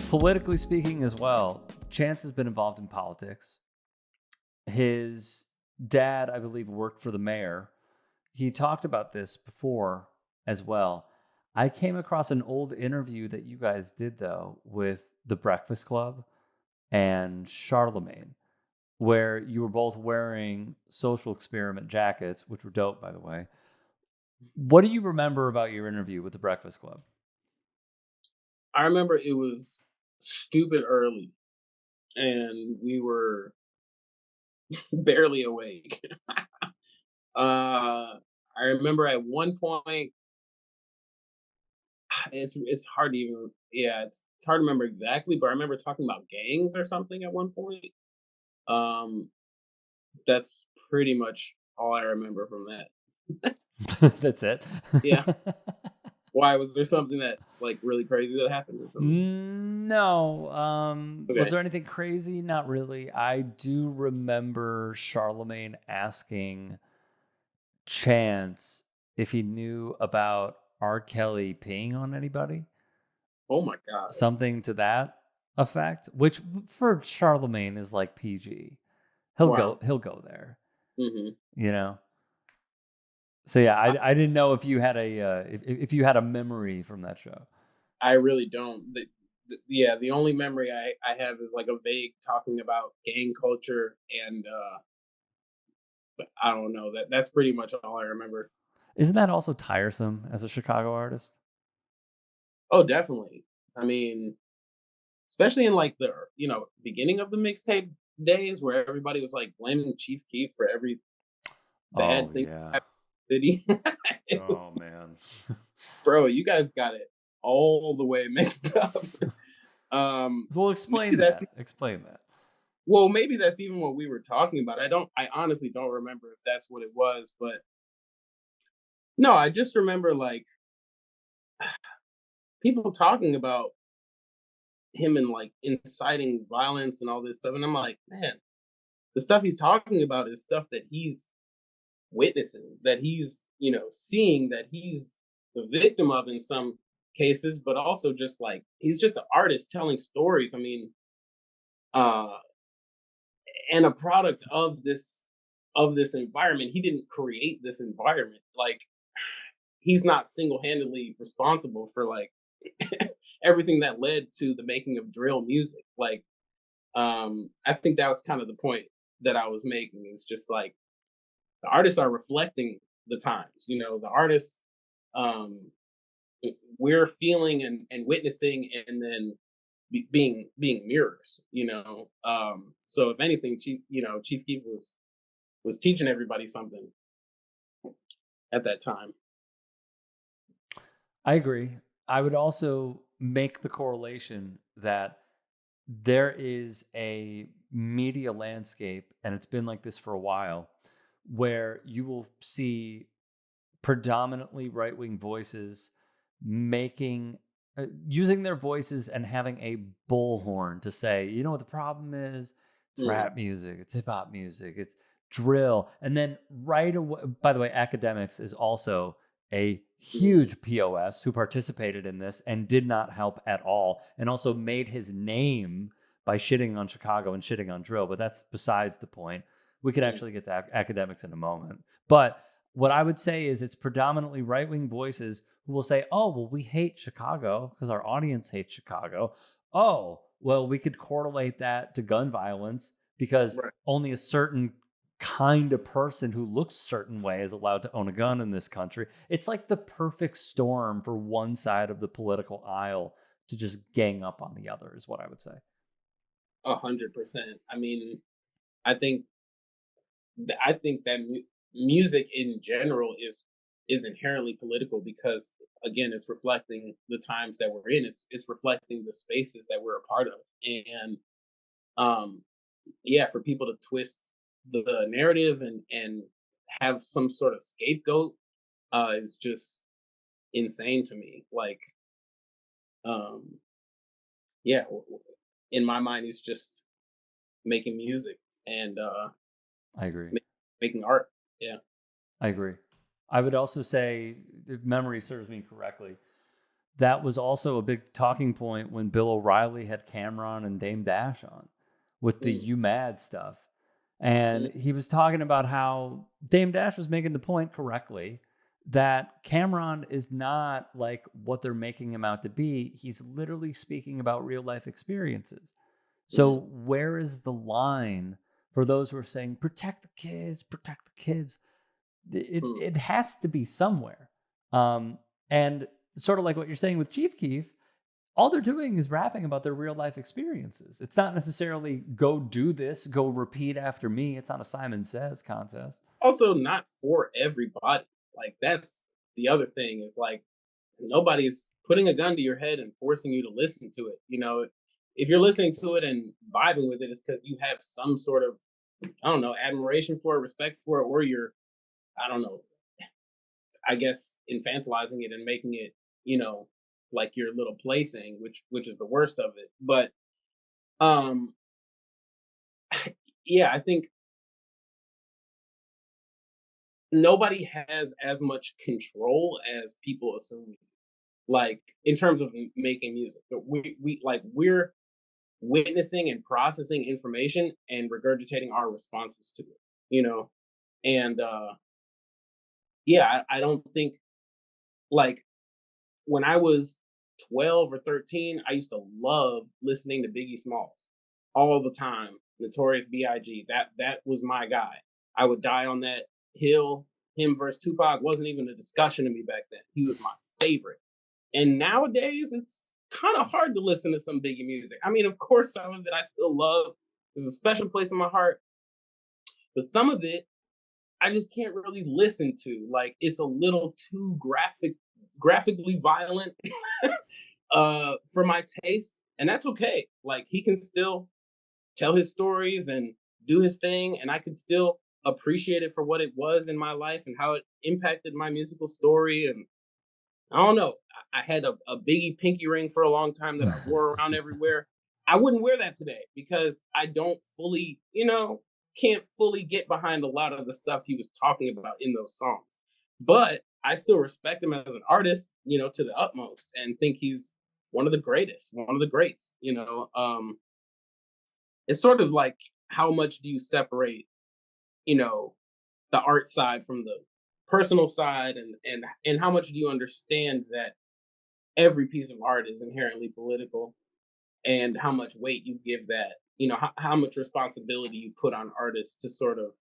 Politically speaking as well, Chance has been involved in politics. His dad, I believe, worked for the mayor. He talked about this before as well. I came across an old interview that you guys did, though, with The Breakfast Club and Charlemagne, where you were both wearing social experiment jackets, which were dope, by the way. What do you remember about your interview with The Breakfast Club? I remember it was stupid early, and we were barely awake. I remember at one point, it's hard to even it's hard to remember exactly, but I remember talking about gangs or something at one point. Um, that's pretty much all I remember from that. That's it. Yeah. Why was there something that like really crazy that happened or something? No. Was Okay. there anything crazy? Not really. I do remember Charlemagne asking Chance if he knew about R. Kelly peeing on anybody, Oh my god. something to that effect, which for Charlemagne is like PG. Wow. He'll go there, hmm you know. So yeah, I didn't know if you had a if you had a memory from that show. I really don't. Yeah, the only memory I have is like a vague talking about gang culture, and I don't know that's pretty much all I remember. Isn't that also tiresome as a Chicago artist? Oh, definitely. I mean, especially in like the beginning of the mixtape days where everybody was like blaming Chief Keef for every Oh bad thing yeah. that happened in the city. It Oh was, man. bro, you guys got it all the way mixed up. Well, Maybe explain that's that. Explain that. Well, maybe that's even what we were talking about. I honestly don't remember if that's what it was, but no, I just remember like people talking about him and like inciting violence and all this stuff. And I'm like, man, the stuff he's talking about is stuff that he's witnessing, that he's, seeing, that he's the victim of in some cases, but also just like he's just an artist telling stories. I mean, uh and a product of this environment. He didn't create this environment. Like he's not single-handedly responsible for like everything that led to the making of drill music. Like I think that was kind of the point that I was making. Is just like the artists are reflecting the times. The artists um we're feeling and witnessing, and then being mirrors. So if anything, Chief Keef was teaching everybody something at that time. I agree. I would also make the correlation that there is a media landscape, and it's been like this for a while, where you will see predominantly right wing voices making using their voices and having a bullhorn to say, you know what the problem is? It's Mm, rap music, it's hip hop music, it's drill. And then right away, by the way, Academics is also a mhm, huge POS who participated in this and did not help at all, and also made his name by shitting on Chicago and shitting on drill. But that's besides the point. We could mm, actually get to Academics in a moment. But what I would say is it's predominantly right wing voices who will say, oh, well, we hate Chicago because our audience hates Chicago. Oh, well, we could correlate that to gun violence because right. only a certain kind of person who looks a certain way is allowed to own a gun in this country. It's like the perfect storm for one side of the political aisle to just gang up on the other, is what I would say. 100%. I mean, I think I think that music in general is inherently political because again, it's reflecting the times that we're in. It's reflecting the spaces that we're a part of, and um, yeah, for people to twist the narrative and have some sort of scapegoat is just insane to me. Like, um, yeah, in my mind, it's just making music and I agree. making art. Yeah. I agree. I would also say, if memory serves me correctly, that was also a big talking point when Bill O'Reilly had Cameron and Dame Dash on with the Mm, You Mad stuff. And mm, he was talking about how Dame Dash was making the point correctly that Cameron is not like what they're making him out to be. He's literally speaking about real life experiences. mm, So where is the line for those who are saying, protect the kids, protect the kids? mm. It has to be somewhere. And sort of like what you're saying with Chief Keef, all they're doing is rapping about their real life experiences. It's not necessarily go do this, go repeat after me. It's not a Simon Says contest. Also, not for everybody. Like, that's the other thing is like nobody's putting a gun to your head and forcing you to listen to it. You know, if you're listening to it and vibing with it, it's because you have some sort of, I don't know, admiration for it, respect for it, or you're, I don't know, I guess infantilizing it and making it, you know, like your little plaything, which is the worst of it. But um yeah, I think nobody has as much control as people assume. Like in terms of making music, but we're witnessing and processing information and regurgitating our responses to it. You know, and yeah, I don't think like when I was 12 or 13, I used to love listening to Biggie Smalls all the time. Notorious B.I.G. That was my guy. I would die on that hill. Him versus Tupac wasn't even a discussion to me back then. He was my favorite. And nowadays, it's kind of hard to listen to some Biggie music. I mean, of course, some of it I still love. There's a special place in my heart, but some of it I just can't really listen to. Like, it's a little too graphically violent for my taste, and that's okay. Like, he can still tell his stories and do his thing, and I could still appreciate it for what it was in my life and how it impacted my musical story. And I don't know. I had a Biggie pinky ring for a long time that I wore around everywhere. I wouldn't wear that today because I don't fully, can't fully get behind a lot of the stuff he was talking about in those songs. But I still respect him as an artist, to the utmost and think he's one of the greatest, one of the greats, It's sort of like how much do you separate, you know, the art side from the personal side and how much do you understand that every piece of art is inherently political and how much weight you give that, how much responsibility you put on artists to sort of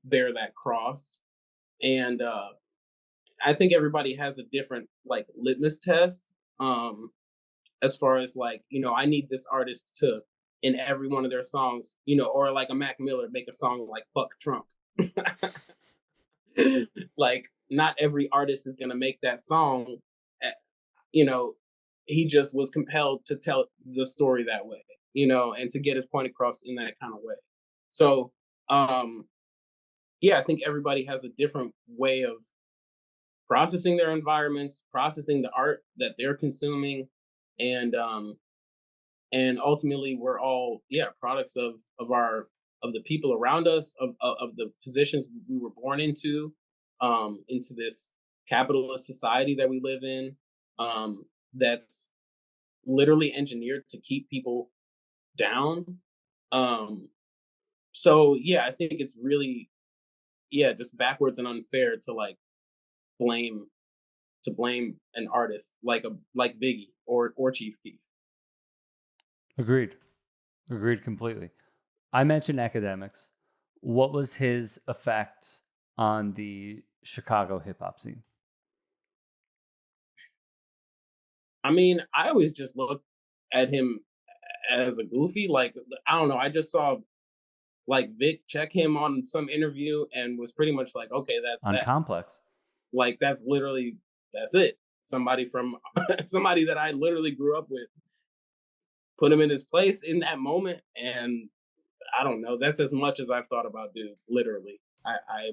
bear that cross. And I think everybody has a different like litmus test, as far as like, I need this artist to in every one of their songs, or like a Mac Miller make a song like fuck Trump. Like not every artist is going to make that song. eh, you know he just was compelled to tell the story that way, and to get his point across in that kind of way. So um yeah, I think everybody has a different way of processing their environments, processing the art that they're consuming, and ultimately we're all, yeah, products of the people around us, of the positions we were born into this capitalist society that we live in, that's literally engineered to keep people down. Um, so yeah, I think it's really, yeah, just backwards and unfair to like blame blame an artist like Biggie or Chief Keef. Agreed. Agreed completely. I mentioned Academics. What was his effect on the Chicago hip hop scene? I mean, I always just look at him as a goofy. Like I don't know, I just saw like Vic check him on some interview and was pretty much like, okay, that's On that. Complex. Like that's literally that's it. Somebody from somebody that I literally grew up with put him in his place in that moment, and I don't know. That's as much as I've thought about dude. Literally, I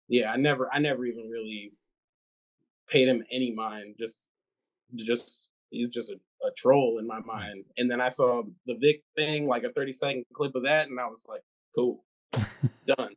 yeah, I never even really paid him any mind. Just he's just a troll in my mind. And then I saw the Vic thing, like a 30-second clip of that, and I was like, cool, done.